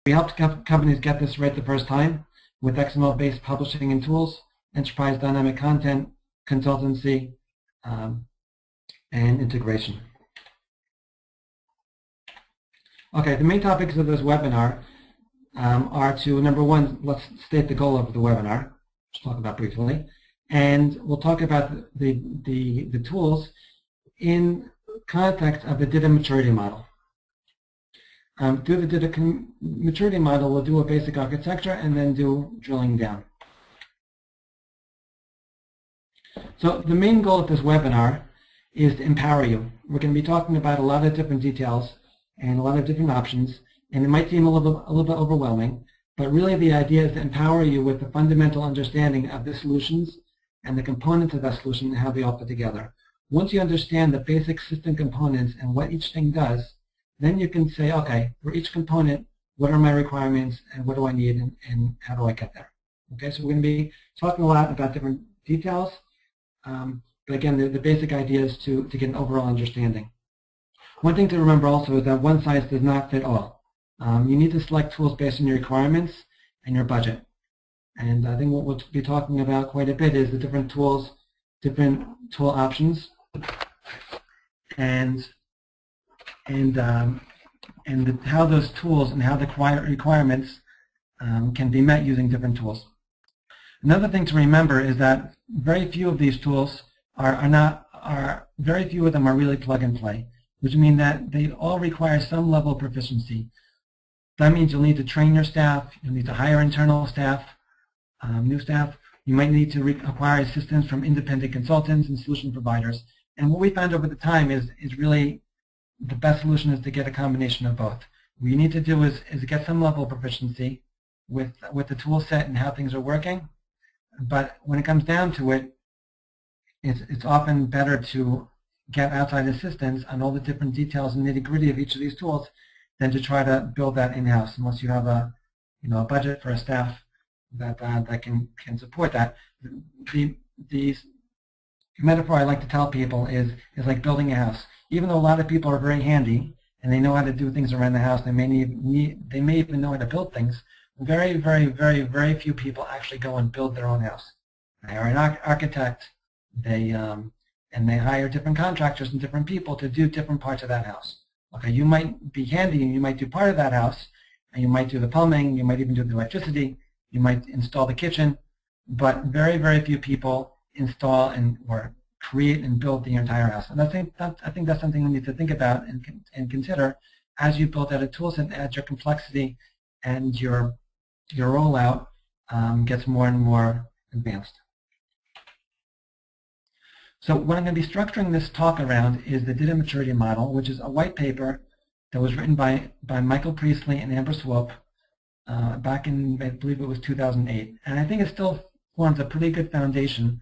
We helped companies get this right the first time with XML-based publishing and tools, enterprise dynamic content, consultancy, and integration. Okay, the main topics of this webinar are to, number one, let's state the goal of the webinar, which we'll talk about briefly, and we'll talk about the tools in context of the DITA maturity model. Through the DITA maturity model, we'll do a basic architecture and then do drilling down. So the main goal of this webinar is to empower you. We're going to be talking about a lot of different details and a lot of different options, and it might seem a little bit overwhelming, but really the idea is to empower you with the fundamental understanding of the solutions and the components of that solution and how they all fit together. Once you understand the basic system components and what each thing does, then you can say, okay, for each component, what are my requirements and what do I need and how do I get there? Okay, so we're going to be talking a lot about different details, but again, the basic idea is to get an overall understanding. One thing to remember also is that one size does not fit all. You need to select tools based on your requirements and your budget. And I think what we'll be talking about quite a bit is the different tools, different tool options, and how those tools and how the requirements can be met using different tools. Another thing to remember is that very few of these tools very few of them are really plug and play, which means that they all require some level of proficiency. That means you'll need to train your staff, you'll need to hire internal staff, new staff. You might need to acquire assistance from independent consultants and solution providers. And what we found over the time is really the best solution is to get a combination of both. What you need to do is get some level of proficiency with the tool set and how things are working. But when it comes down to it, it's often better to get outside assistance on all the different details and nitty-gritty of each of these tools than to try to build that in-house, unless you have a budget for a staff that can support that. The metaphor I like to tell people is like building a house. Even though a lot of people are very handy and they know how to do things around the house, they may even know how to build things, very, very, very, very few people actually go and build their own house. They are an architect, and they hire different contractors and different people to do different parts of that house. Okay, you might be handy and you might do part of that house, and you might do the plumbing, you might even do the electricity, you might install the kitchen, but very, very few people install or create and build the entire house. And I think that's something we need to think about and consider as you build out a tool set, as your complexity and your rollout gets more and more advanced. So what I'm going to be structuring this talk around is the DITA maturity model, which is a white paper that was written by Michael Priestley and Amber Swope back in, I believe it was 2008. And I think it still forms a pretty good foundation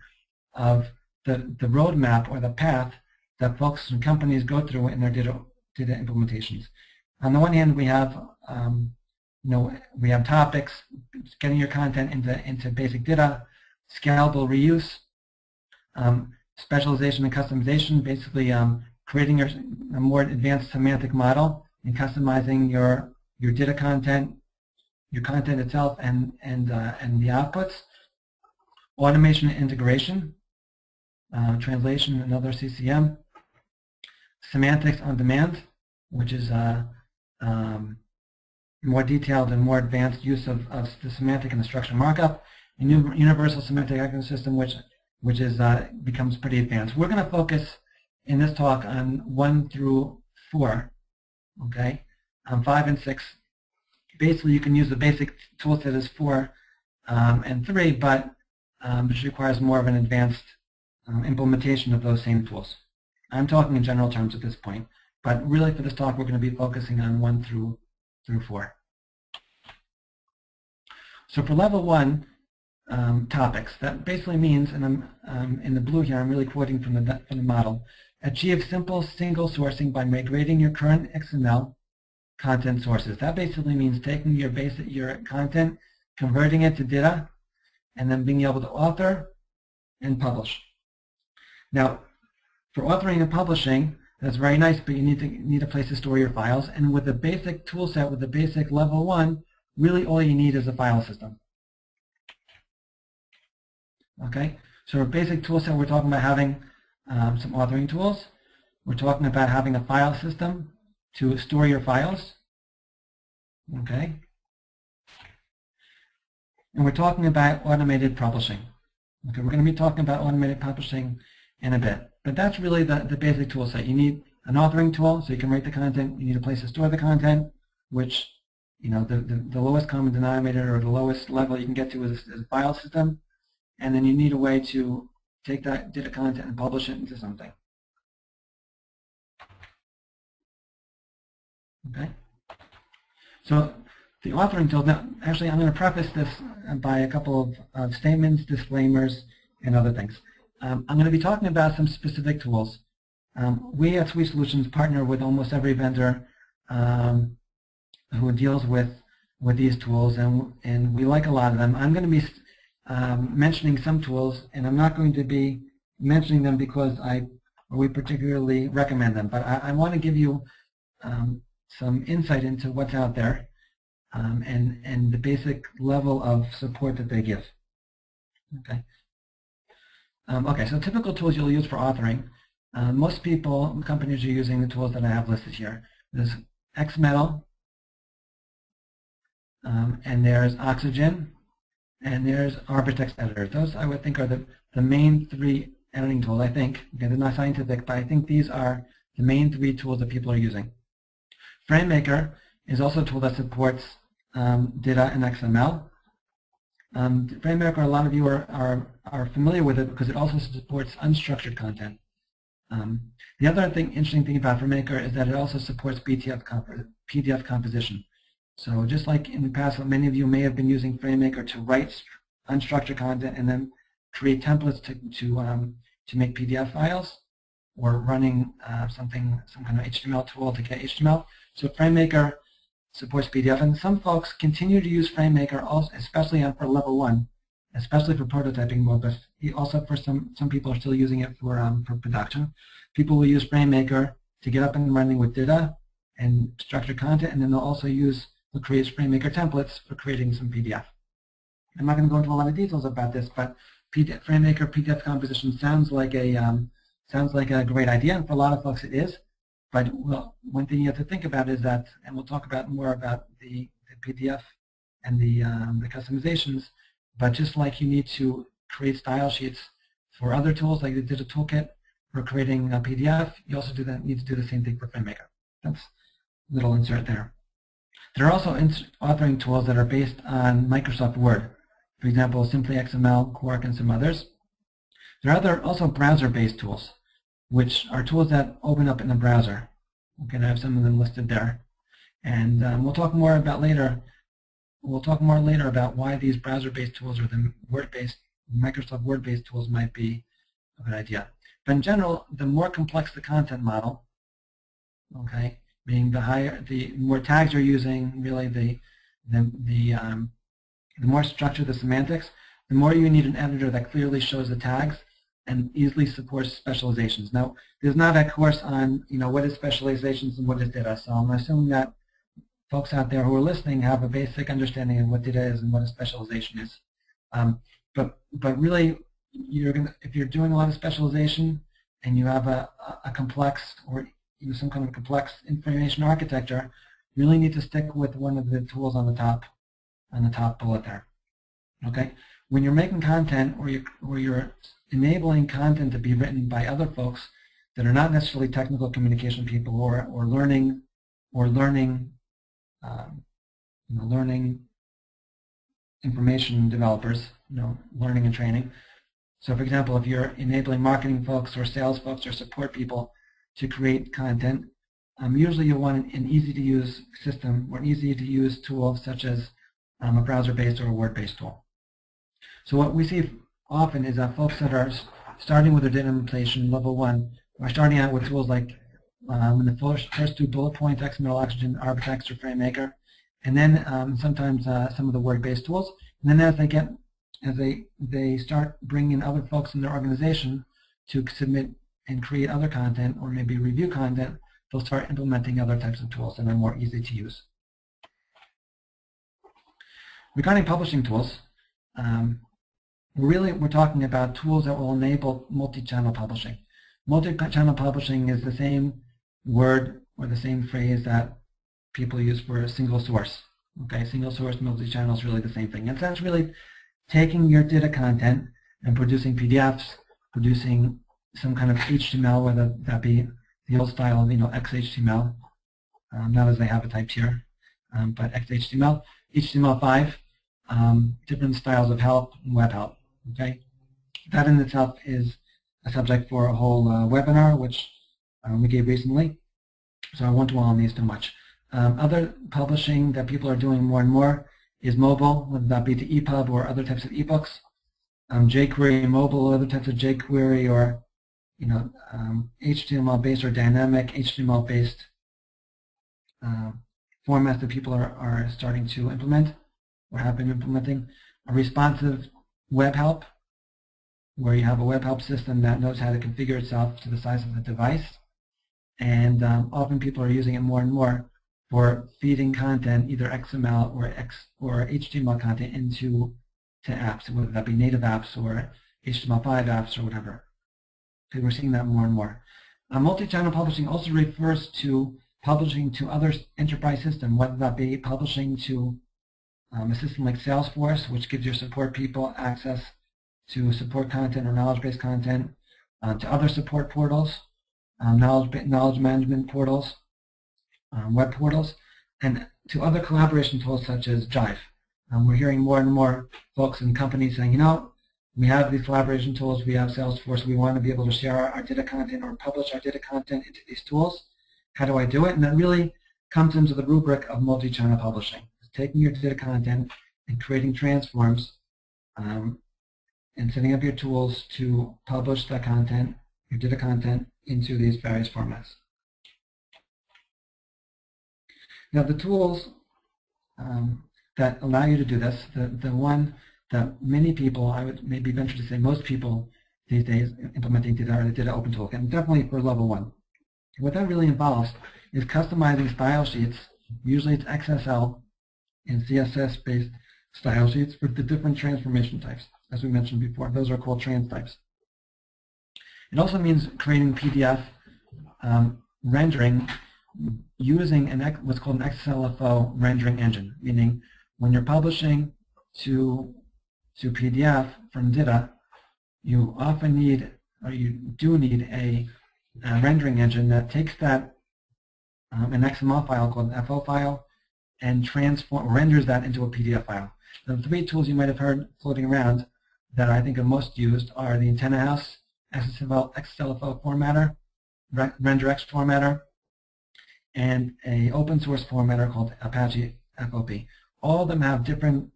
of the roadmap or the path that folks and companies go through in their DITA implementations. On the one hand, we have we have topics, getting your content into basic DITA, scalable reuse, specialization and customization, basically creating a more advanced semantic model and customizing your DITA content, your content itself, and the outputs. Automation and integration, translation and other CCM. Semantics on demand, which is more detailed and more advanced use of the semantic and the structure markup. A new universal semantic ecosystem, which is becomes pretty advanced. We're going to focus in this talk on 1 through 4, okay? 5 and 6, basically you can use the basic tool set as 4 and 3, but which requires more of an advanced implementation of those same tools. I'm talking in general terms at this point, but really for this talk we're going to be focusing on 1 through 4. So for level 1, topics. That basically means, and I'm in the blue here, I'm really quoting from the model, achieve simple single sourcing by migrating your current XML content sources. That basically means taking your content, converting it to DITA, and then being able to author and publish. Now, for authoring and publishing, that's very nice, but you need a place to store your files. And with the basic tool set, with the basic level 1, really all you need is a file system. Okay, so our basic tool set, we're talking about having some authoring tools. We're talking about having a file system to store your files. Okay, and we're talking about automated publishing. Okay, we're going to be talking about automated publishing in a bit, but that's really the basic tool set. You need an authoring tool so you can write the content. You need a place to store the content, which, you know, the lowest common denominator or the lowest level you can get to is a file system, and then you need a way to take that DITA content and publish it into something. Okay, so the authoring tool. Now, actually, I'm going to preface this by a couple of statements, disclaimers, and other things. I'm going to be talking about some specific tools. We at Sweet Solutions partner with almost every vendor who deals with these tools, and we like a lot of them. I'm going to be mentioning some tools, and I'm not going to be mentioning them because we particularly recommend them, but I want to give you some insight into what's out there and the basic level of support that they give. Okay. Okay, so typical tools you'll use for authoring. Most companies are using the tools that I have listed here. There's XML, and there's Oxygen, and there's Arbitex Editor. Those I would think are the main three editing tools, I think. Okay, they're not scientific, but I think these are the main three tools that people are using. FrameMaker is also a tool that supports DITA and XML. FrameMaker, a lot of you are familiar with it because it also supports unstructured content. The other interesting thing about FrameMaker is that it also supports PDF composition. So just like in the past, many of you may have been using FrameMaker to write unstructured content and then create templates to make PDF files, or running some kind of HTML tool to get HTML. So FrameMaker supports PDF, and some folks continue to use FrameMaker, also, especially for level 1, especially for prototyping mode, but also for some people are still using it for production. People will use FrameMaker to get up and running with DITA and structured content, and then they'll create FrameMaker templates for creating some PDF. I'm not going to go into a lot of details about this, but FrameMaker PDF composition sounds like a great idea, and for a lot of folks it is. But one thing you have to think about is that, and we'll talk about more about the PDF and the customizations, but just like you need to create style sheets for other tools like the DITA Toolkit for creating a PDF, you also need to do the same thing for FrameMaker. That's a little insert there. There are also authoring tools that are based on Microsoft Word. For example, Simply XML, Quark, and some others. There are also browser-based tools, which are tools that open up in a browser. Okay, I have some of them listed there, and we'll talk more about later. We'll talk more later about why these browser-based tools or the Word-based, Microsoft Word-based tools might be a good idea. But in general, the more complex the content model, okay, meaning the more tags you're using, really the more structured the semantics, the more you need an editor that clearly shows the tags and easily supports specializations. Now, there's not a course on what is specializations and what is DITA, so I'm assuming that folks out there who are listening have a basic understanding of what DITA is and what a specialization is. But really, if you're doing a lot of specialization and you have a complex or some kind of complex information architecture, you really need to stick with one of the tools on the top bullet there. Okay, when you're making content or you're enabling content to be written by other folks that are not necessarily technical communication people or learning information developers, learning and training. So for example, if you're enabling marketing folks or sales folks or support people to create content, usually you'll want an easy-to-use system or an easy-to-use tool such as a browser-based or a Word-based tool. So what we see often is that folks that are starting with their DITA implementation, level 1, are starting out with tools like in the first two bullet points, XML, Oxygen, Arbitex, or FrameMaker, and then sometimes some of the Word-based tools. And then as they start bringing in other folks in their organization to submit and create other content or maybe review content, they'll start implementing other types of tools that are more easy to use. Regarding publishing tools, we're talking about tools that will enable multi-channel publishing. Multi-channel publishing is the same word or the same phrase that people use for a single source. Okay, single source multi-channel is really the same thing. And so that's really taking your DITA content and producing PDFs, producing some kind of HTML, whether that be the old style of XHTML, not as they have it typed here, but XHTML, HTML5, different styles of help and web help. Okay, that in itself is a subject for a whole webinar, which we gave recently, so I won't dwell on these too much. Other publishing that people are doing more and more is mobile, whether that be to EPUB or other types of ebooks. jQuery mobile, other types of jQuery, or HTML-based or dynamic HTML-based formats that people are starting to implement or have been implementing. A responsive web help, where you have a web help system that knows how to configure itself to the size of the device. And often people are using it more and more for feeding content, either XML or HTML content into apps, whether that be native apps or HTML5 apps or whatever. So we're seeing that more and more. Multi-channel publishing also refers to publishing to other enterprise systems, whether that be publishing to a system like Salesforce, which gives your support people access to support content or knowledge-based content, to other support portals, knowledge management portals, web portals, and to other collaboration tools such as Jive. We're hearing more and more folks and companies saying, we have these collaboration tools, we have Salesforce, we want to be able to share our DITA content or publish our DITA content into these tools. How do I do it? And that really comes into the rubric of multi-channel publishing. It's taking your DITA content and creating transforms and setting up your tools to publish that content, your DITA content, into these various formats. Now the tools that allow you to do this, the one that many people, I would maybe venture to say most people these days implementing DITA are the DITA Open Toolkit, and definitely for level 1. What that really involves is customizing style sheets. Usually it's XSL and CSS-based style sheets for the different transformation types. As we mentioned before, those are called trans types. It also means creating PDF rendering using what's called an XLFO rendering engine, meaning when you're publishing to PDF from DITA, you often need, or you do need a rendering engine that takes that an XML file called an FO file and renders that into a PDF file. The 3 tools you might have heard floating around that I think are most used are the Antenna House XLFO formatter, RenderX formatter, and an open source formatter called Apache FOP. All of them have different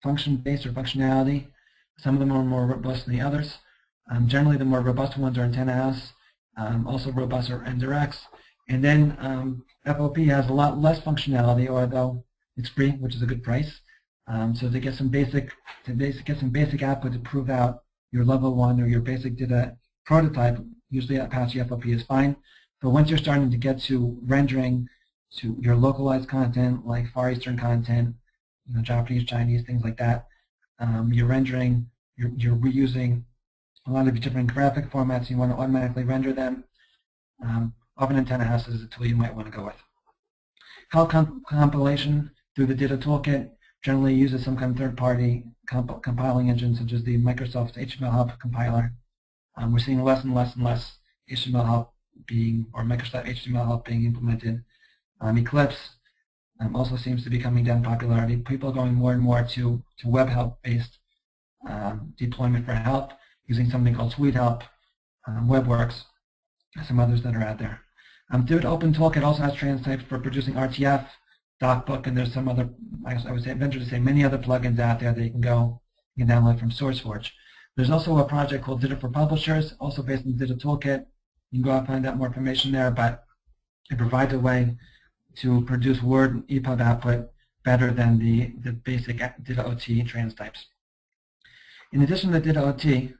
function-based or functionality. Some of them are more robust than the others. Generally, the more robust ones are Antenna House. Also robust are RenderX. And then FOP has a lot less functionality, although it's free, which is a good price. So to get some basic output to prove out your level 1 or your basic DITA prototype, usually Apache FOP is fine. But once you're starting to get to rendering to your localized content, like Far Eastern content, Japanese, Chinese, things like that, you're rendering, you're reusing a lot of different graphic formats. You want to automatically render them. Often Antenna House is a tool you might want to go with. Help compilation through the DITA Toolkit generally uses some kind of third-party compiling engine, such as the Microsoft HTML Help compiler. We're seeing less and less and less HTML Help or Microsoft HTML Help being implemented. Eclipse also seems to be coming down in popularity. People are going more and more to web help-based deployment for help, using something called SweetHelp, WebWorks, and some others that are out there. DITA Open Toolkit also has trans types for producing RTF, DocBook, and there's some other, I would say, venture to say, many other plugins out there that you can download from SourceForge. There's also a project called DITA for Publishers, also based in the DITA Toolkit. You can go out and find out more information there, but it provides a way to produce Word and EPUB output better than the basic DITA OT trans types. In addition to DITA OT,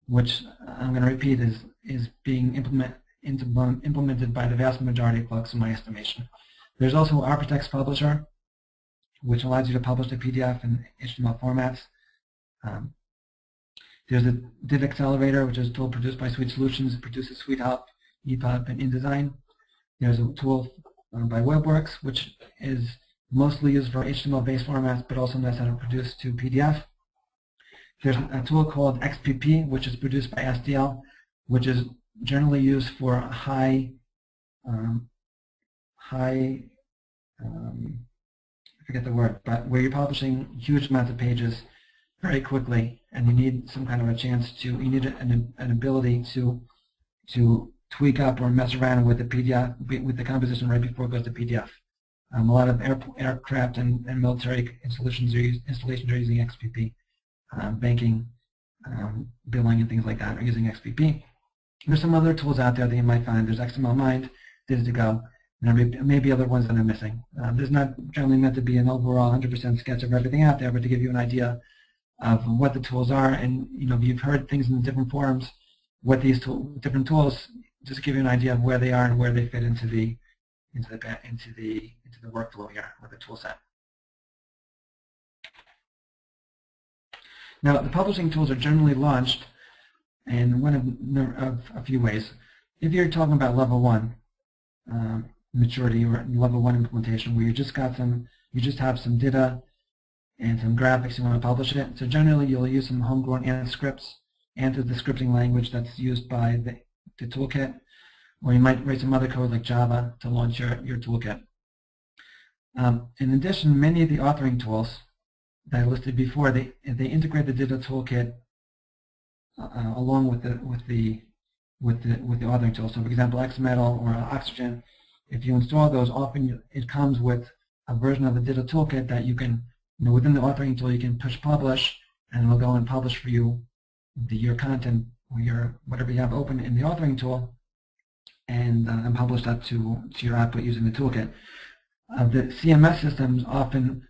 which I'm going to repeat is being implemented by the vast majority of folks in my estimation, there's also Architects Publisher, which allows you to publish the PDF in HTML formats. There's a DITA Accelerator, which is a tool produced by Suite Solutions. It produces Suite Help, EPUB, and InDesign. There's a tool by WebWorks, which is mostly used for HTML-based formats, but also knows how to produce to PDF. There's a tool called XPP, which is produced by SDL, which is generally used for I forget the word, but where you're publishing huge amounts of pages very quickly, and you need some kind of a chance to, you need an ability to tweak up or mess around with the PDF, with the composition right before it goes to PDF. A lot of aircraft and military installations are using XPP. Banking, billing, and things like that are using XPP. There's some other tools out there that you might find. There's XML Mind, DITA to Go, and there may be other ones that I'm missing. There's not generally meant to be an overall 100% sketch of everything out there, but to give you an idea of what the tools are, and if you've heard things in different forums, what these different tools, just give you an idea of where they are and where they fit into the workflow here with the tool set. Now, the publishing tools are generally launched in one of a few ways. If you're talking about level 1 maturity or level 1 implementation, where you just have some DITA and some graphics, you want to publish it. So generally, you'll use some homegrown ANT scripts, ANT is the scripting language that's used by the toolkit, or you might write some other code like Java to launch your toolkit. In addition, many of the authoring tools that I listed before, they integrate the DITA toolkit along with the authoring tool. So, for example, XML or Oxygen, if you install those, often it comes with a version of the DITA toolkit that you can, within the authoring tool, you can push publish, and it'll go and publish for you your content or whatever you have open in the authoring tool, and publish that to your output using the toolkit. The CMS systems often,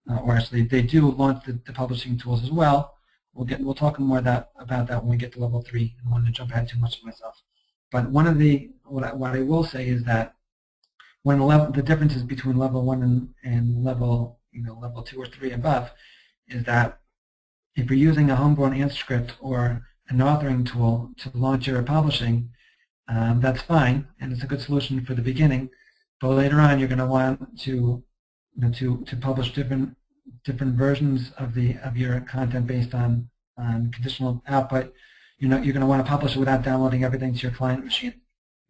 or actually they do launch the publishing tools as well. We'll talk more about that when we get to level 3. I don't want to jump ahead too much of myself. But what I will say is that the differences between level 1 and level level 2 or 3 above is that if you're using a homegrown ANT script or an authoring tool to launch your publishing, that's fine, and it's a good solution for the beginning. But later on, you're going to want to publish different versions of your content based on conditional output. You're going to want to publish it without downloading everything to your client machine,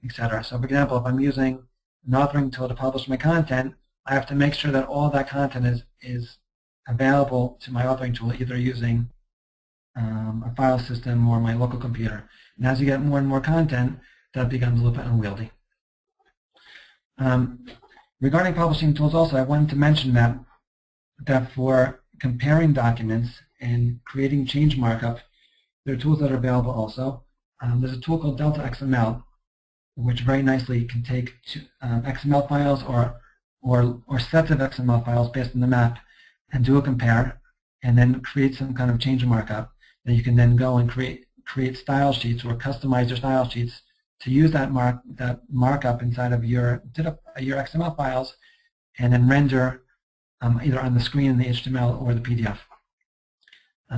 etc. So, for example, if I'm using an authoring tool to publish my content, I have to make sure that all that content is available to my authoring tool, either using a file system or my local computer. And as you get more and more content, that becomes a little bit unwieldy. Regarding publishing tools also, I wanted to mention that for comparing documents and creating change markup, there are tools that are available also. There's a tool called DITA XML, which very nicely can take XML files or sets of XML files based on the map and do a compare, and then create some kind of change markup that you can then go and create style sheets or customize your style sheets to use that markup inside of your XML files, and then render either on the screen in the HTML or the PDF.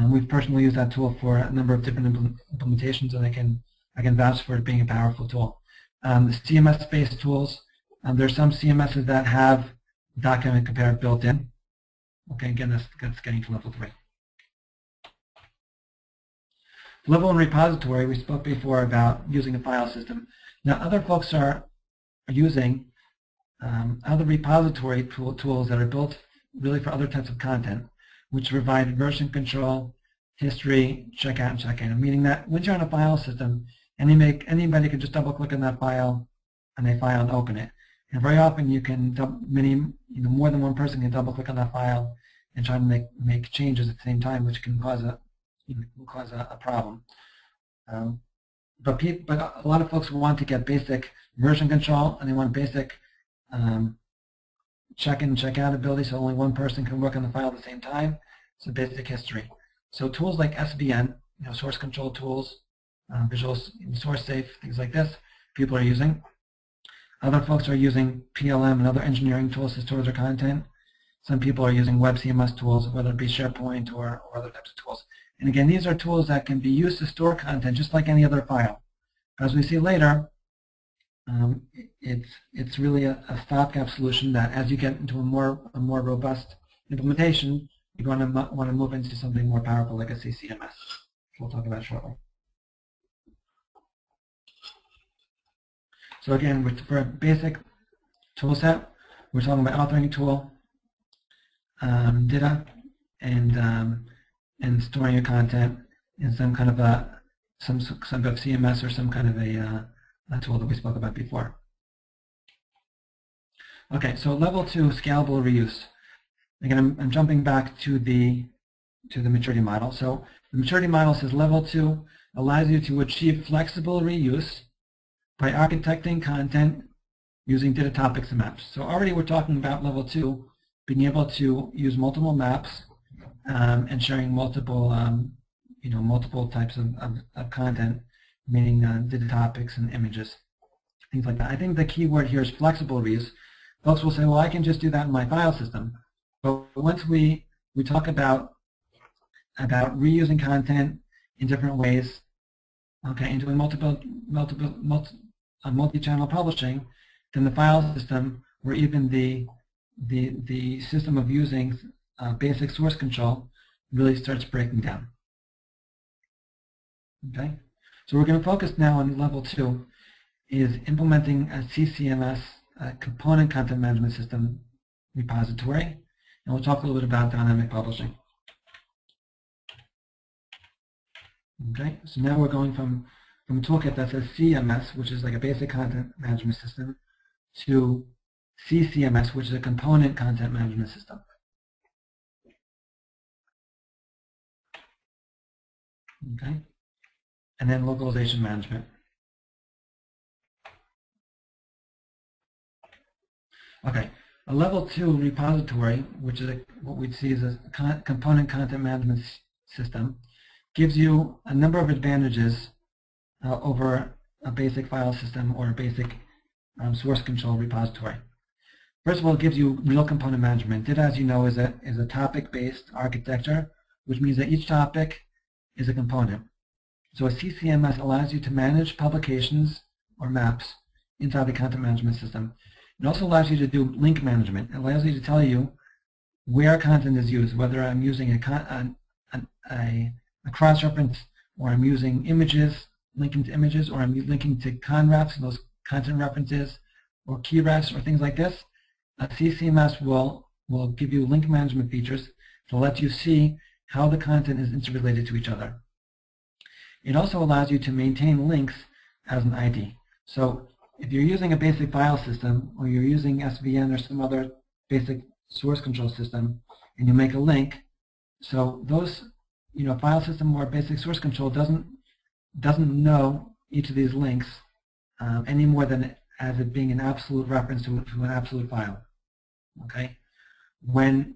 We've personally used that tool for a number of different implementations, and I can vouch for it being a powerful tool. The CMS-based tools, there are some CMSs that have document compare built in. Okay, again, that's getting to level 3. Level 1 repository, we spoke before about using a file system. Now, other folks are using other repository tools that are built really for other types of content, which provide version control, history, checkout, and check-in, meaning that once you're on a file system, anybody can just double-click on that file and open it. And very often you can more than one person can double-click on that file and try to make changes at the same time, which can cause a problem. But a lot of folks want to get basic version control, and they want basic check-in, check-out ability, so only one person can work on the file at the same time. So basic history. So tools like SVN, source control tools, Visual Source Safe, things like this, people are using. Other folks are using PLM and other engineering tools to store their content. Some people are using web CMS tools, whether it be SharePoint or other types of tools. And again, these are tools that can be used to store content just like any other file. As we see later, it's really a stopgap solution that as you get into a more robust implementation, you're going to want to move into something more powerful like a CCMS, which we'll talk about shortly. So again, for a basic tool set, we're talking about authoring tool, DITA, and storing your content in some kind of some kind of CMS or some kind of a tool that we spoke about before. Okay, so level 2, scalable reuse. Again, I'm jumping back to the maturity model. So the maturity model says level 2 allows you to achieve flexible reuse by architecting content using DITA topics and maps. So already we're talking about level 2 being able to use multiple maps and sharing multiple multiple types of content, meaning DITA topics and images, things like that. I think the key word here is flexible reuse. Folks will say, well, I can just do that in my file system. But once we talk about reusing content in different ways, okay, and doing multi-channel publishing, then the file system, or even the system of using basic source control, really starts breaking down. Okay, so we're going to focus now on level 2, is implementing a CCMS, a component content management system repository, and we'll talk a little bit about dynamic publishing. Okay, so now we're going from a toolkit that says CMS, which is like a basic content management system, to CCMS, which is a component content management system. Okay, and then localization management. Okay, a level 2 repository, which is what we'd see as a component content management system, gives you a number of advantages over a basic file system or a basic source control repository. First of all, it gives you real component management. DITA, as you know, is a topic-based architecture, which means that each topic is a component. So a CCMS allows you to manage publications or maps inside the content management system. It also allows you to do link management. It allows you to tell you where content is used, whether I'm using a cross-reference, or I'm using images, linking to images, or I'm linking to conrefs, those content references, or key refs, or things like this. A CCMS will give you link management features to let you see how the content is interrelated to each other. It also allows you to maintain links as an ID. So if you're using a basic file system, or you're using SVN or some other basic source control system, and you make a link, so those, file system or basic source control doesn't know each of these links any more than as it being an absolute reference to an absolute file. Okay, when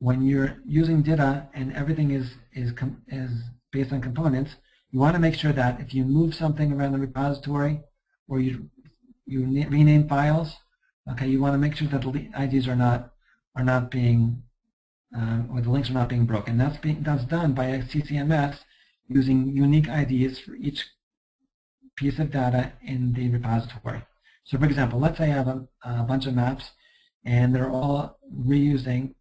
you're using DITA and everything is based on components, you want to make sure that if you move something around the repository, or you rename files, okay, you want to make sure that the IDs are not being or the links are not being broken. That's done by a CCMS using unique IDs for each piece of data in the repository. So for example, let's say I have a bunch of maps and they're all reusing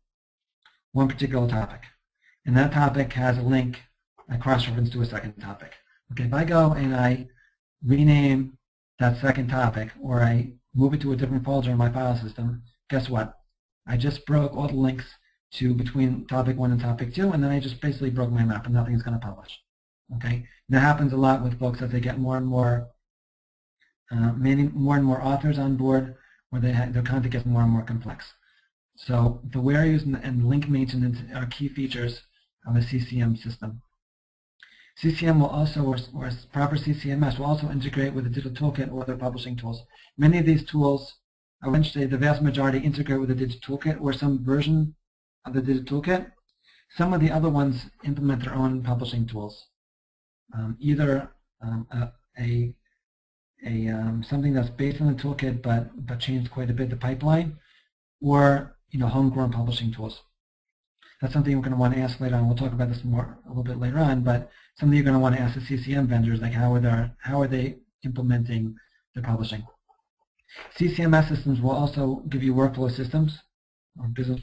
one particular topic. And that topic has a link, a cross-reference to a second topic. Okay, if I go and I rename that second topic, or I move it to a different folder in my file system, guess what? I just broke all the links between topic 1 and topic 2, and then I just basically broke my map and nothing's going to publish. Okay, and that happens a lot with folks as they get more and more authors on board, where their content gets more and more complex. So the where use and link maintenance are key features of a CCM system. CCM will also, or proper CCMS, will also integrate with the DITA Toolkit or other publishing tools. Many of these tools, eventually the vast majority, integrate with the DITA Toolkit or some version of the DITA Toolkit. Some of the other ones implement their own publishing tools. Either something that's based on the toolkit but changed quite a bit, the pipeline, or homegrown publishing tools. That's something we're going to want to ask later on. We'll talk about this more a little bit later on, but something you're going to want to ask the CCM vendors, like how are they implementing their publishing. CCMS systems will also give you workflow systems or business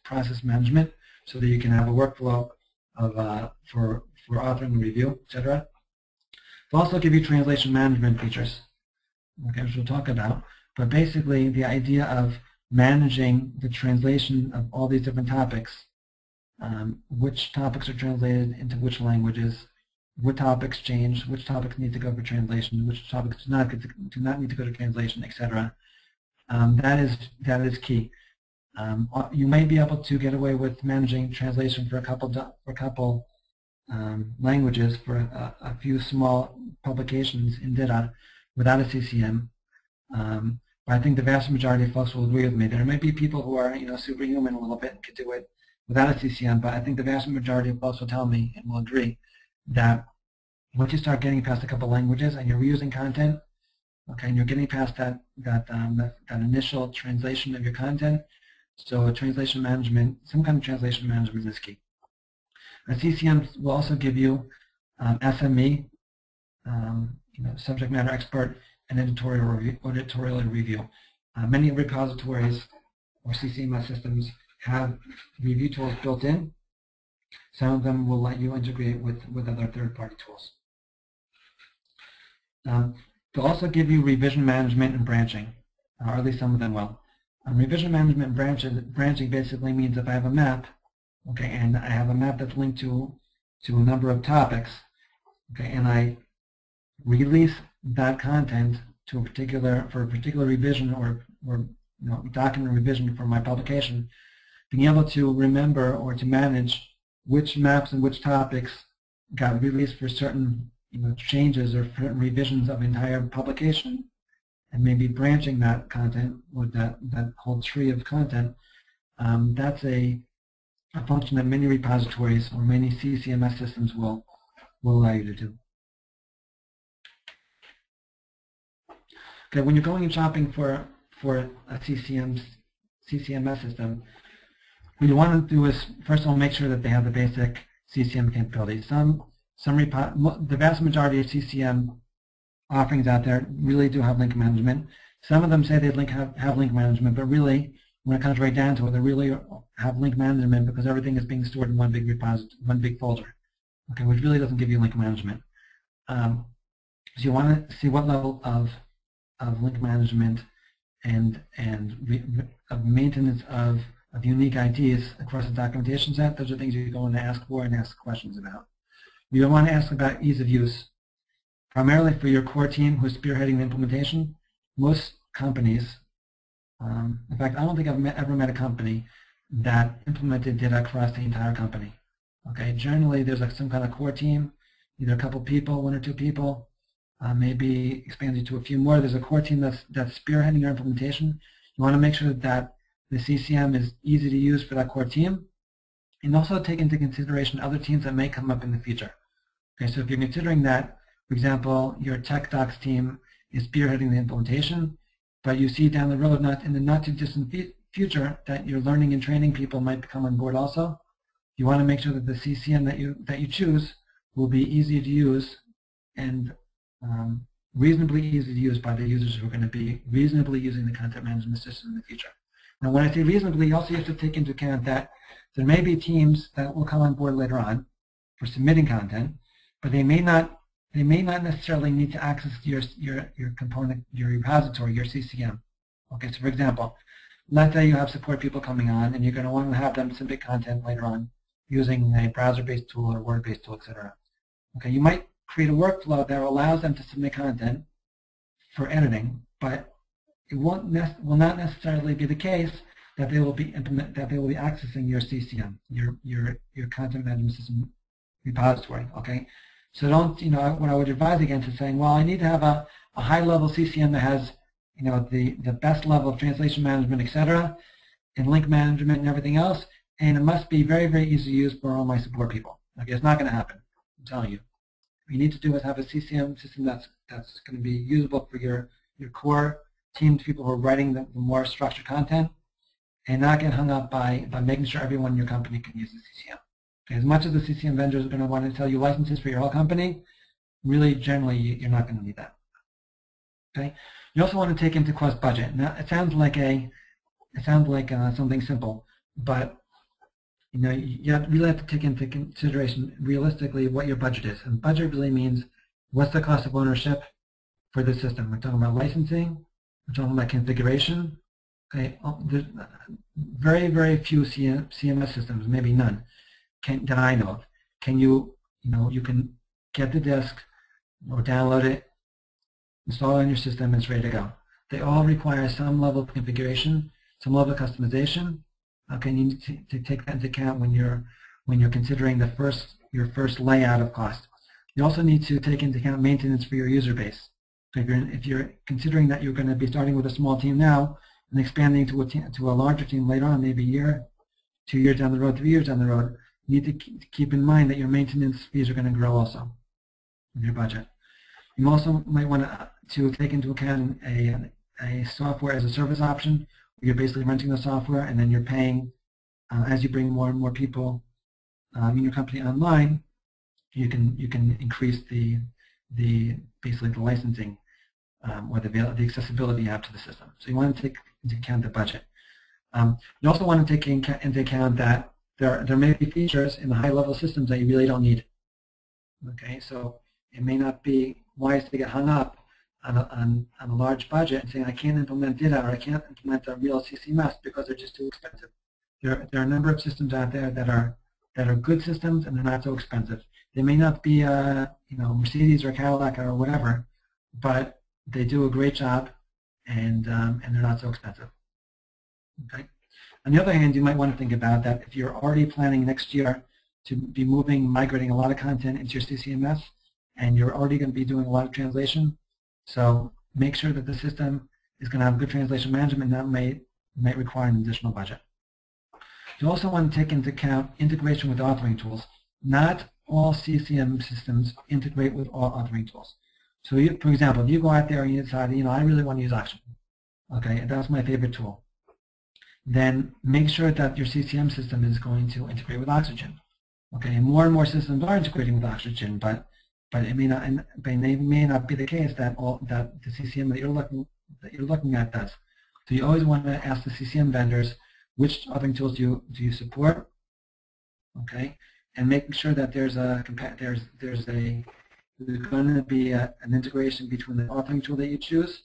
process management, so that you can have a workflow of for authoring and review, etc. They'll also give you translation management features, okay, which we'll talk about. But basically, the idea of managing the translation of all these different topics, which topics are translated into which languages, what topics change, which topics need to go for translation, which topics do not need to go to translation, etc. That is key. You may be able to get away with managing translation for a couple languages for a few small publications in DITA without a CCM. But I think the vast majority of folks will agree with me. There may be people who are superhuman a little bit and could do it without a CCM, but I think the vast majority of folks will tell me and will agree that once you start getting past a couple languages and you're reusing content, okay, and you're getting past that initial translation of your content, so translation management, some kind of translation management is key. CCM will also give you SME, subject matter expert, and editorial review. Many repositories or CCMS systems have review tools built in. Some of them will let you integrate with other third-party tools. They'll also give you revision management and branching, or at least some of them will. Revision management and branching basically means if I have a map, okay, and I have a map that's linked to a number of topics, okay, and I release that content to for a particular revision or document revision for my publication, being able to remember or to manage which maps and which topics got released for certain changes or certain revisions of the entire publication, and maybe branching that content with that whole tree of content, that's a function that many repositories or many CCMS systems will allow you to do. Okay, when you're going and shopping for a CCMS system, what you want to do is, first of all, make sure that they have the basic CCM capabilities. The vast majority of CCM offerings out there really do have link management. Some of them say they have link management, but really, when it comes right down to it, they really have link management because everything is being stored in one big repository, one big folder, okay, which really doesn't give you link management. So you want to see what level of link management and of maintenance of unique IDs across the documentation set. Those are things you're going to ask for and ask questions about. You want to ask about ease of use. Primarily for your core team who's spearheading the implementation, most companies, in fact, I don't think I've ever met a company that implemented DITA across the entire company. Okay, generally there's like some kind of core team, either a couple people, one or two people, maybe expanded to a few more. There's a core team that's spearheading your implementation. You want to make sure that the CCM is easy to use for that core team, and also take into consideration other teams that may come up in the future. Okay, so if you're considering that, for example, your tech docs team is spearheading the implementation, but you see down the road, in the not too distant future, that your learning and training people might come on board also. You want to make sure that the CCM that you choose will be easy to use and reasonably easy to use by the users who are going to be reasonably using the content management system in the future. Now, when I say reasonably, you also have to take into account that there may be teams that will come on board later on for submitting content, but they may not necessarily need to access your component, your repository, your CCM. Okay, so for example, let's say you have support people coming on and you're going to want to have them submit content later on using a browser-based tool or Word-based tool, etc. Okay, you might create a workflow that allows them to submit content for editing, but it will not necessarily be the case that they will be accessing your CCM, your content management system repository. Okay, so don't, what I would advise against is saying, well, I need to have a high-level CCM that has, the best level of translation management, etc., and link management and everything else, and it must be very, very easy to use for all my support people. Okay, it's not going to happen. I'm telling you. What you need to do is have a CCM system that's going to be usable for your core teams, people who are writing the more structured content, and not get hung up by making sure everyone in your company can use the CCM. Okay, as much as the CCM vendors are going to want to tell you licenses for your whole company, really generally you're not going to need that. Okay, you also want to take into cost budget. Now it sounds like something simple, but you really have to take into consideration realistically what your budget is. And budget really means what's the cost of ownership for the system. We're talking about licensing, we're talking about configuration. Okay, there's very, very few CMS systems, maybe none, that I know of. You can get the disk or download it, install it on your system, and it's ready to go. They all require some level of configuration, some level of customization. Okay, you need to take that into account when you're considering your first layout of cost. You also need to take into account maintenance for your user base. If you're considering that you're going to be starting with a small team now and expanding to a larger team later on, maybe a year, 2 years down the road, 3 years down the road, you need to keep in mind that your maintenance fees are going to grow also in your budget. You also might want to take into account a software as a service option. You're basically renting the software and then you're paying as you bring more and more people in your company online. You can increase basically the licensing or the accessibility you have to the system. So you want to take into account the budget. You also want to take into account that there may be features in the high-level systems that you really don't need. Okay, so it may not be wise to get hung up on a large budget and saying I can't implement DITA or I can't implement a real CCMS because they're just too expensive. There are a number of systems out there that are good systems and they're not so expensive. They may not be Mercedes or Cadillac or whatever, but they do a great job and they're not so expensive. Okay. On the other hand, you might want to think about that if you're already planning next year to be migrating a lot of content into your CCMS, and you're already going to be doing a lot of translation. So make sure that the system is going to have good translation management, and that may require an additional budget. You also want to take into account integration with authoring tools. Not all CCM systems integrate with all authoring tools. So for example, if you go out there and you decide, I really want to use Oxygen, okay, that's my favorite tool, then make sure that your CCM system is going to integrate with Oxygen. Okay, and more systems are integrating with Oxygen, but it may not be the case that the CCM that you're looking at does. So you always want to ask the CCM vendors which authoring tools do you support, okay, and making sure that there's going to be an integration between the authoring tool that you choose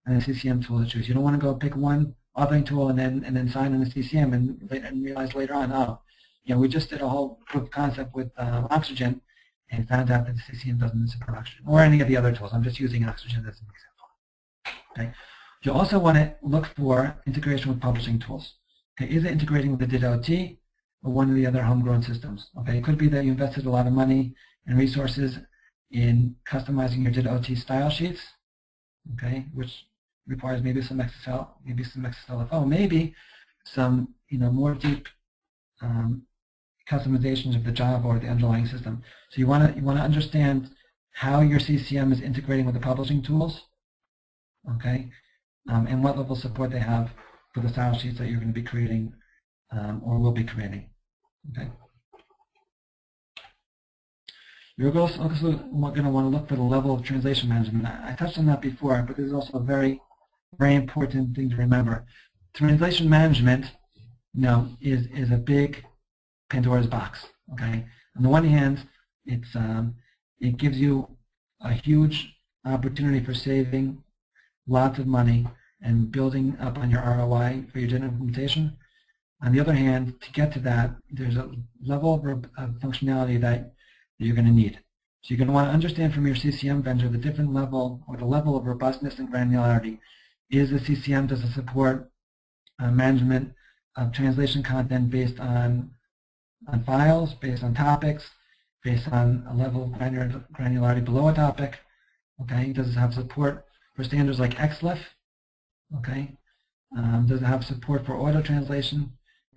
and the CCM tool you choose. You don't want to go pick one authoring tool and then sign in the CCM and realize later on, oh, we just did a whole proof of concept with Oxygen and found out that the CCM doesn't support Oxygen, or any of the other tools. I'm just using Oxygen as an example. Okay. You also want to look for integration with publishing tools. Okay. Is it integrating with the DITA OT or one of the other homegrown systems? Okay. It could be that you invested a lot of money and resources in customizing your DITA OT style sheets, okay, which requires maybe some XSL, maybe some XSLFO, maybe some more deep customizations of the Java or the underlying system. So you want to understand how your CCM is integrating with the publishing tools, okay, and what level of support they have for the style sheets that you're going to be creating or will be creating. Okay. You're also going to want to look for the level of translation management. I touched on that before, but this is also a very, very important thing to remember. Translation management, is a big Pandora's box. Okay. On the one hand, it gives you a huge opportunity for saving lots of money and building up on your ROI for your DITA implementation. On the other hand, to get to that, there's a level of functionality that you're going to need. So you're going to want to understand from your CCM vendor the different level or the level of robustness and granularity. Is the CCM, does it support management of translation content based on files, based on topics, based on a level of granularity below a topic? Okay, does it have support for standards like XLIF? Okay, does it have support for auto translation?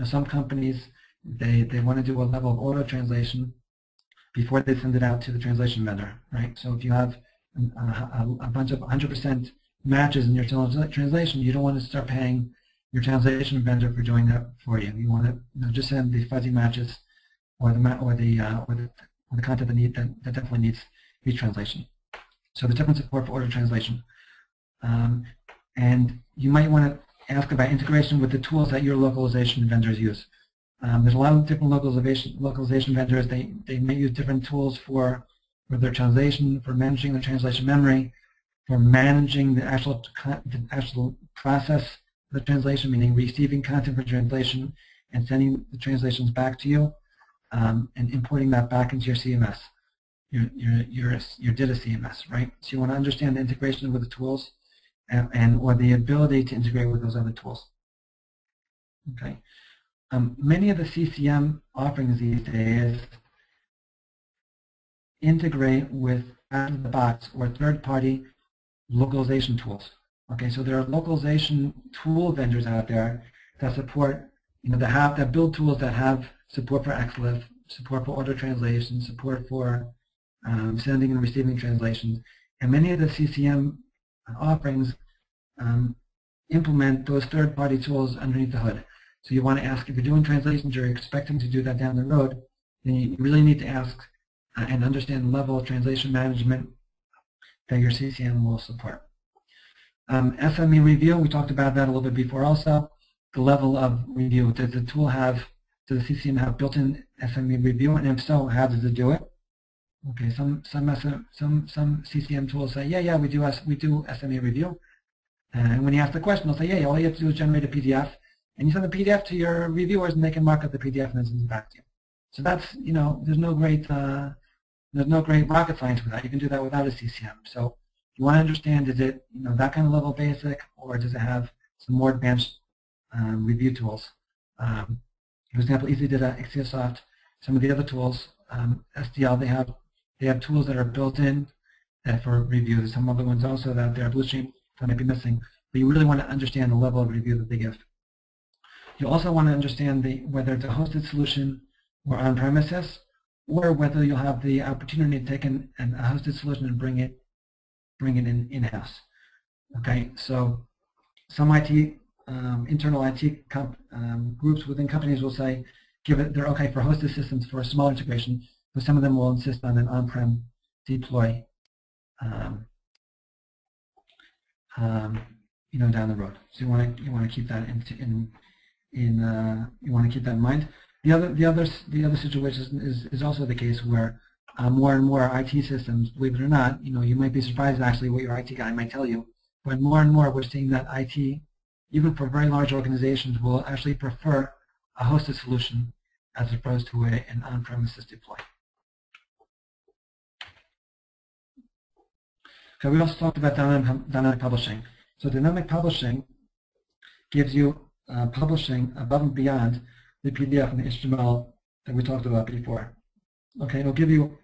Some companies they want to do a level of auto translation before they send it out to the translation vendor, right? So if you have a bunch of 100% matches in your translation, you don't want to start paying your translation vendor for doing that for you. You want to just send the fuzzy matches or the content that definitely needs retranslation. So the different support for order translation. And you might want to ask about integration with the tools that your localization vendors use. There's a lot of different localization vendors. They may use different tools for their translation, for managing the translation memory, for managing the actual process of the translation, meaning receiving content for translation and sending the translations back to you, and importing that back into your CMS, your DITA CMS, right? So you want to understand the integration with the tools or the ability to integrate with those other tools. Okay. Many of the CCM offerings these days integrate with out-of-the-box or third-party localization tools. Okay, so there are localization tool vendors out there that support, that build tools that have support for XLIF, support for order translation, support for sending and receiving translations, and many of the CCM offerings implement those third-party tools underneath the hood. So you want to ask, if you're doing translations, you're expecting to do that down the road, then you really need to ask and understand the level of translation management that your CCM will support. SME review, we talked about that a little bit before also. The level of review, does the CCM have built-in SME review, and if so, how does it do it? Okay, some CCM tools say, yeah, we do SME review. And when you ask the question, they'll say, yeah, all you have to do is generate a PDF, and you send the PDF to your reviewers, and they can mark up the PDF and then send it back to you. So that's, there's no great rocket science with that. You can do that without a CCM. So you want to understand, is it that kind of level basic, or does it have some more advanced review tools? For example, EasyData, Xiosoft, some of the other tools, SDL, they have tools that are built in for review. Some other ones also that they're Bluestream that might be missing. But you really want to understand the level of review that they give. You also want to understand whether it's a hosted solution or on-premises, or whether you'll have the opportunity to take a hosted solution and bring it in-house. Okay, so some internal IT groups within companies will say, they're okay for hosted systems for a small integration, but some of them will insist on an on-prem deploy, down the road. So you want to keep that in mind. The other situation is also the case where more and more IT systems, believe it or not, you might be surprised actually what your IT guy might tell you, but more and more we're seeing that IT, even for very large organizations, will actually prefer a hosted solution as opposed to an on-premises deploy. Okay, we also talked about dynamic publishing. So dynamic publishing gives you publishing above and beyond the PDF and the HTML that we talked about before. Okay, it'll give you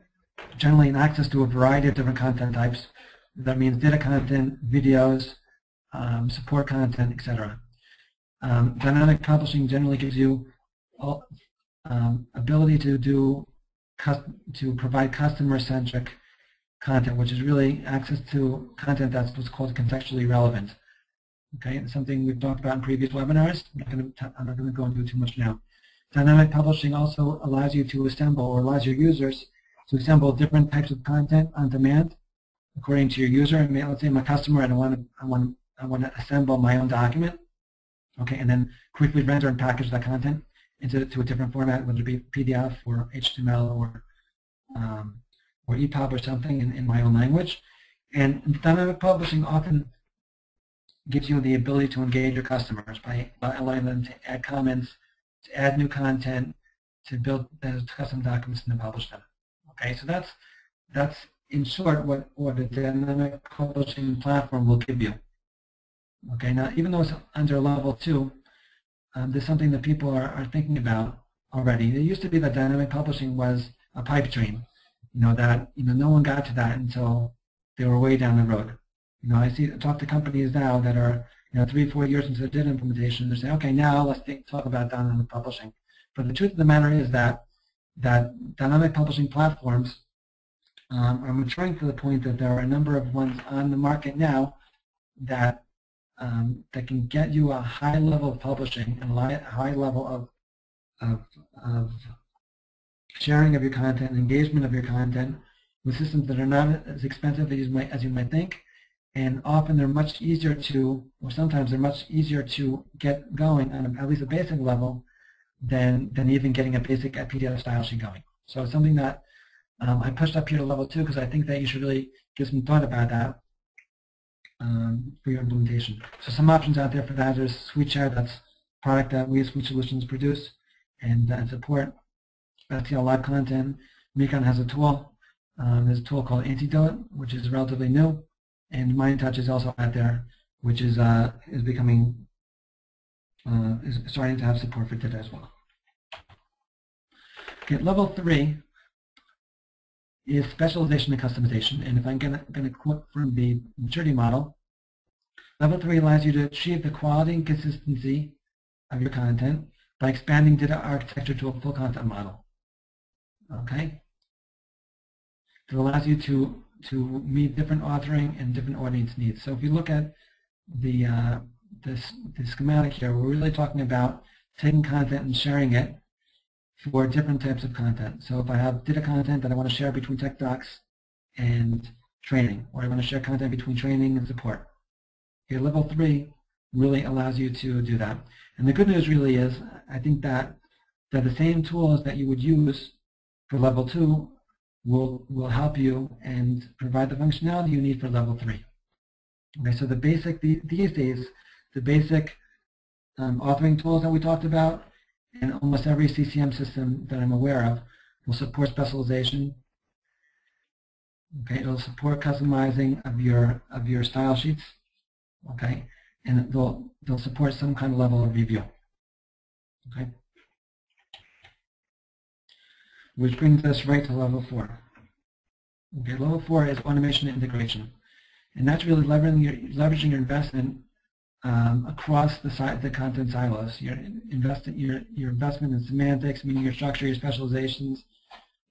generally an access to a variety of different content types. That means data content, videos, support content, etc. Dynamic publishing generally gives you ability to provide customer-centric content, which is really access to content that's what's called contextually relevant. Okay, it's something we've talked about in previous webinars. I'm not going to go into it too much now. Dynamic publishing also allows you to assemble, or allows your users to assemble different types of content on demand according to your user. And let's say I'm a customer and I want to assemble my own document. Okay, and then quickly render and package that content into a different format, whether it be PDF or HTML or EPUB or something in my own language. And dynamic publishing often gives you the ability to engage your customers by allowing them to add comments, to add new content, to build those custom documents and to publish them. Okay, so that's in short what a dynamic publishing platform will give you. Okay, now even though it's under level 2, there's something that people are thinking about already. It used to be that dynamic publishing was a pipe dream, that no one got to that until they were way down the road. I talk to companies now that are 3 or 4 years into the DITA implementation. They're saying, okay, now let's talk about dynamic publishing. But the truth of the matter is that dynamic publishing platforms are maturing to the point that there are a number of ones on the market now that that can get you a high level of publishing and a high level of sharing of your content, engagement of your content with systems that are not as expensive as you might think, and often they're much easier to, or sometimes they're much easier to get going on at least a basic level than even getting a basic PDF style sheet going. So it's something that I pushed up here to level 2 because I think that you should really give some thought about that for your implementation. So some options out there for that. There's SweetShare, that's a product that we as Sweet Solutions produce and support. STL Live Content. Mecon has a tool. There's a tool called Antidote, which is relatively new, and MindTouch is also out there, which is becoming is starting to have support for DITA as well. Okay, level 3 is specialization and customization, and if I'm going to quote from the maturity model, level 3 allows you to achieve the quality and consistency of your content by expanding DITA architecture to a full content model. Okay, it allows you to meet different authoring and different audience needs. So if you look at the schematic here, we're really talking about taking content and sharing it for different types of content. So if I have DITA content that I want to share between tech docs and training, or I want to share content between training and support, okay, level 3 really allows you to do that. And the good news really is, I think that the same tools that you would use for level 2 will help you and provide the functionality you need for level 3. Okay, so these days, the basic authoring tools that we talked about, and almost every CCM system that I'm aware of will support specialization. Okay, it'll support customizing of your style sheets. Okay, and they'll support some kind of level of review. Okay, which brings us right to level 4. Okay, level 4 is automation and integration, and that's really leveraging your investment across the content silos. Your investment in semantics, meaning your structure, your specializations,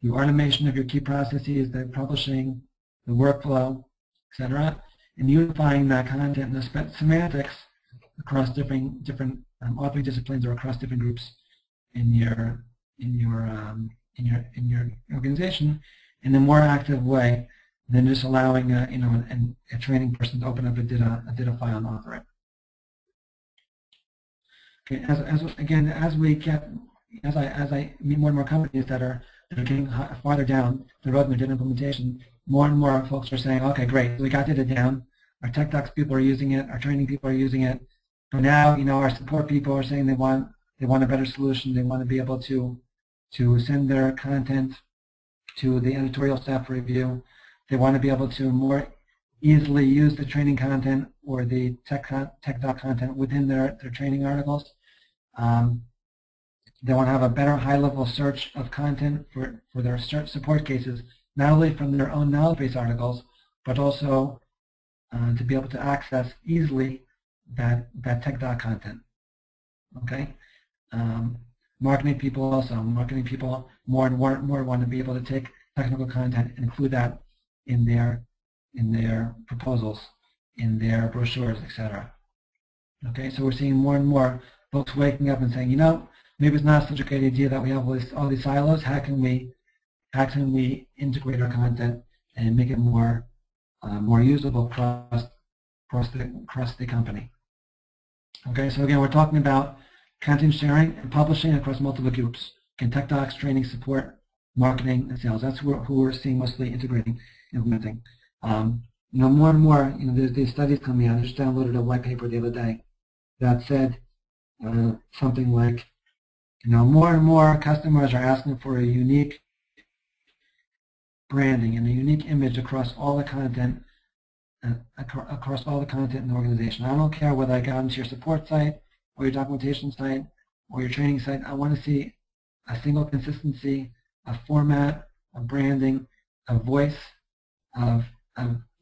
your automation of your key processes, the publishing, the workflow, etc., and unifying that content and the semantics across different authoring disciplines or across different groups in your organization in a more active way than just allowing a training person to open up a DITA file and author it. Okay, as I meet more and more companies that are getting farther down the road in their DITA implementation, more and more folks are saying, okay, great, we got DITA down, our tech docs people are using it, our training people are using it, but now our support people are saying they want a better solution. They want to be able to send their content to the editorial staff for review. They want to be able to more easily use the training content or the tech doc content within their training articles. They want to have a better high-level search of content for their support cases, not only from their own knowledge base articles, but also to be able to access easily that tech doc content. Okay. Marketing people more and more want to be able to take technical content and include that in their proposals, in their brochures, etc. Okay, so we're seeing more and more folks waking up and saying, maybe it's not such a great idea that we have all these silos. How can we integrate our content and make it more usable across the company? Okay, so again, we're talking about content sharing and publishing across multiple groups. Again, tech docs, training, support, marketing, and sales. That's who we're seeing mostly integrating, implementing. More and more, there's these studies coming out. I just downloaded a white paper the other day that said something like, more and more customers are asking for a unique branding and a unique image across all the content, in the organization. I don't care whether I got into your support site or your documentation site or your training site. I want to see a single consistency, a format, a branding, a voice, of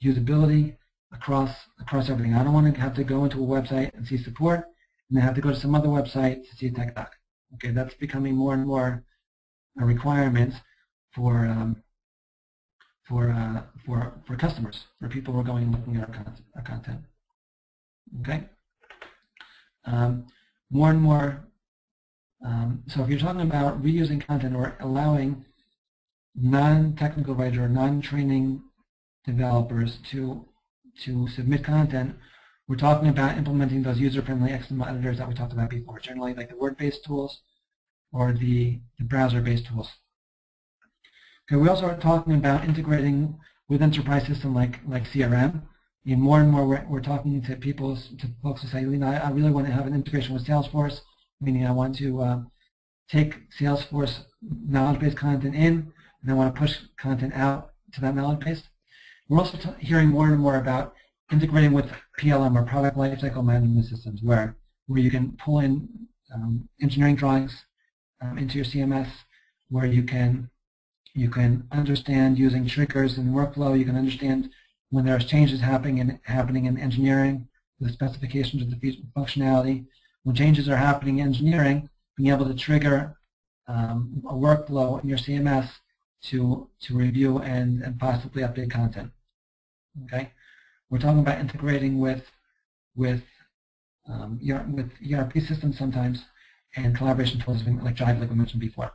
usability across everything. I don't want to have to go into a website and see support and then have to go to some other website to see tech doc. Okay, that's becoming more and more a requirement for customers, for people who are going and looking at our content. Okay. More and more. So if you're talking about reusing content or allowing non-technical writers or non-training developers to submit content, we're talking about implementing those user-friendly XML editors that we talked about before, generally like the word-based tools or the browser-based tools. Okay, we also are talking about integrating with enterprise system like CRM. And more and more we're talking to folks who say, you know, I really want to have an integration with Salesforce, meaning I want to take Salesforce knowledge-based content in, and I want to push content out to that knowledge base. We're also hearing more and more about integrating with PLM or product lifecycle management systems, where you can pull in engineering drawings into your CMS, where you can understand using triggers and workflow. You can understand when there's changes happening in engineering, the specifications of the functionality. When changes are happening in engineering, being able to trigger a workflow in your CMS to review and possibly update content. Okay, we're talking about integrating with ERP systems sometimes, and collaboration tools like Gelb, like we mentioned before.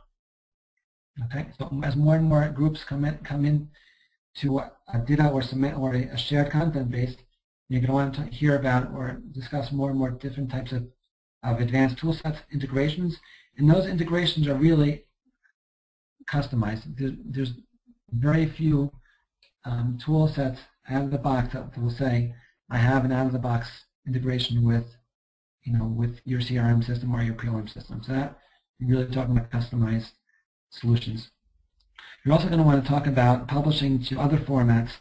Okay, so as more and more groups come in to a DITA or submit or a shared content base, you're going to want to hear about or discuss more and more different types of advanced tool sets, integrations, and those integrations are really customized. There's very few tool sets out of the box that will say, I have an out-of-the-box integration with, with your CRM system or your PLM system. So that you're really talking about customized solutions. You're also going to want to talk about publishing to other formats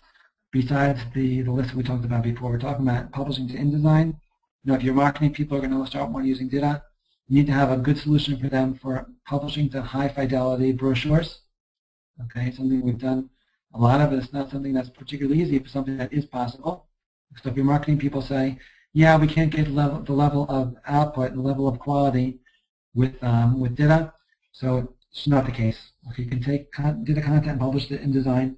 besides the list we talked about before. We're talking about publishing to InDesign. If your marketing people are going to start one using DITA, you need to have a good solution for them for publishing to high-fidelity brochures. Okay, something we've done a lot of. It's not something that's particularly easy, but something that is possible. So if your marketing people say, yeah, we can't get the level of output and the level of quality with DITA, so it's not the case. Okay, you can take DITA content and publish it in InDesign.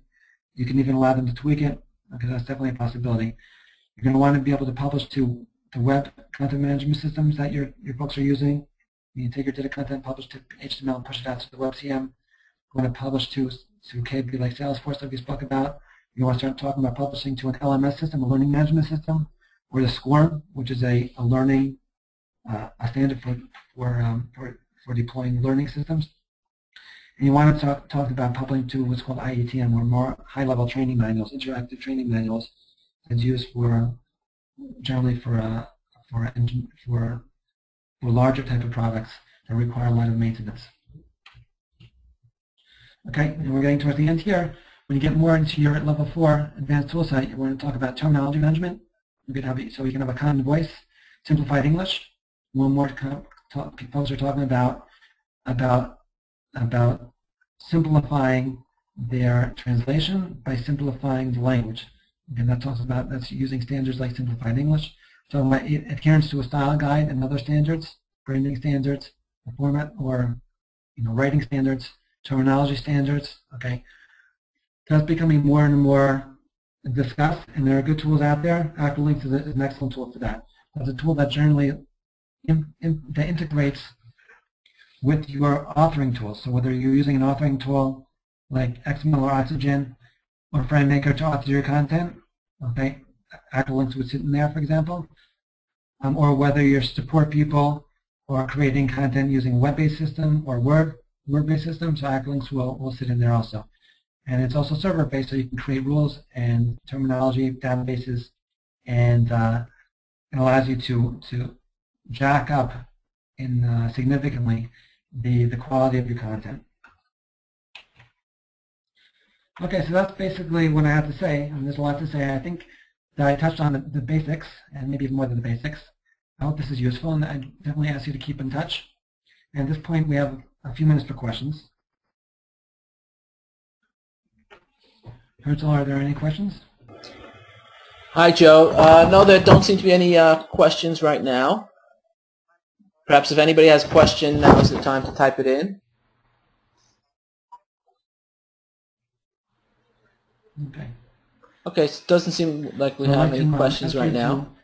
You can even allow them to tweak it, because that's definitely a possibility. You're going to want to be able to publish to the web content management systems that your folks are using. You can take your DITA content, publish to HTML, and push it out to the web CM. You want to publish to KB like Salesforce that we spoke about. You want to start talking about publishing to an LMS system, a learning management system, or the SCORM, which is a learning a standard for deploying learning systems. And you want to talk about publishing to what's called IETM, or more high-level training manuals, interactive training manuals, that's used generally for larger type of products that require a lot of maintenance. Okay, and we're getting towards the end here. When you get more into your level 4 advanced toolset, you want to talk about terminology management. So you can have a common voice, simplified English. One more folks are talking about simplifying their translation by simplifying the language. And that's using standards like simplified English. So my adherence to a style guide and other standards, branding standards, format or writing standards, terminology standards. Okay, that's becoming more and more discussed, and there are good tools out there. Acrolinks is an excellent tool for that. It's a tool that generally that integrates with your authoring tools. So whether you're using an authoring tool like XML or Oxygen or FrameMaker to author your content, okay, Acrolinks would sit in there, for example, or whether you're support people or creating content using web-based system or word-based system, so Acrolinks will sit in there also. And it's also server-based, so you can create rules and terminology databases, and it allows you to jack up significantly the quality of your content. Okay, so that's basically what I have to say, and there's a lot to say. I think that I touched on the basics, and maybe even more than the basics. I hope this is useful, and I definitely ask you to keep in touch. And at this point, we have a few minutes for questions. Herzl, are there any questions? Hi, Joe. No, there don't seem to be any questions right now. Perhaps if anybody has a question, now is the time to type it in. Okay. Okay, so it doesn't seem like we have any questions right now.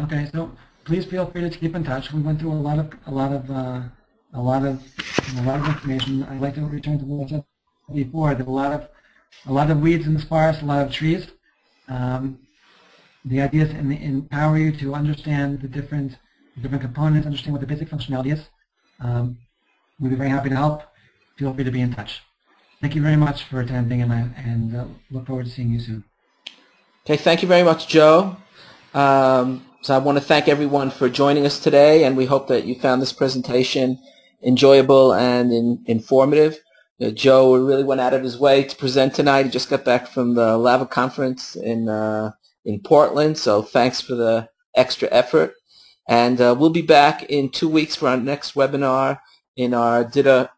Okay, so please feel free to keep in touch. We went through a lot of information. I'd like to return to what I said before. There's a lot of weeds in this forest, a lot of trees. The idea is to empower you to understand the different components, understand what the basic functionality is. We'd be very happy to help. Feel free to be in touch. Thank you very much for attending, and look forward to seeing you soon. Okay, thank you very much, Joe. So I want to thank everyone for joining us today, and we hope that you found this presentation enjoyable and informative. Joe really went out of his way to present tonight. He just got back from the Lava conference in Portland, so thanks for the extra effort. And we'll be back in 2 weeks for our next webinar in our DITA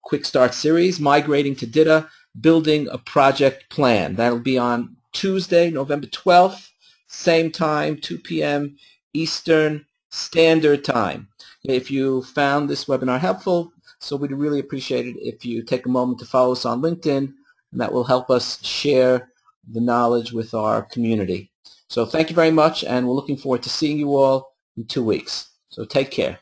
Quick Start series, Migrating to DITA, Building a Project Plan. That'll be on Tuesday, November 12th, same time, 2 p.m. Eastern Standard Time. If you found this webinar helpful, so we'd really appreciate it if you take a moment to follow us on LinkedIn, and that will help us share the knowledge with our community. So thank you very much, and we're looking forward to seeing you all in 2 weeks. So take care.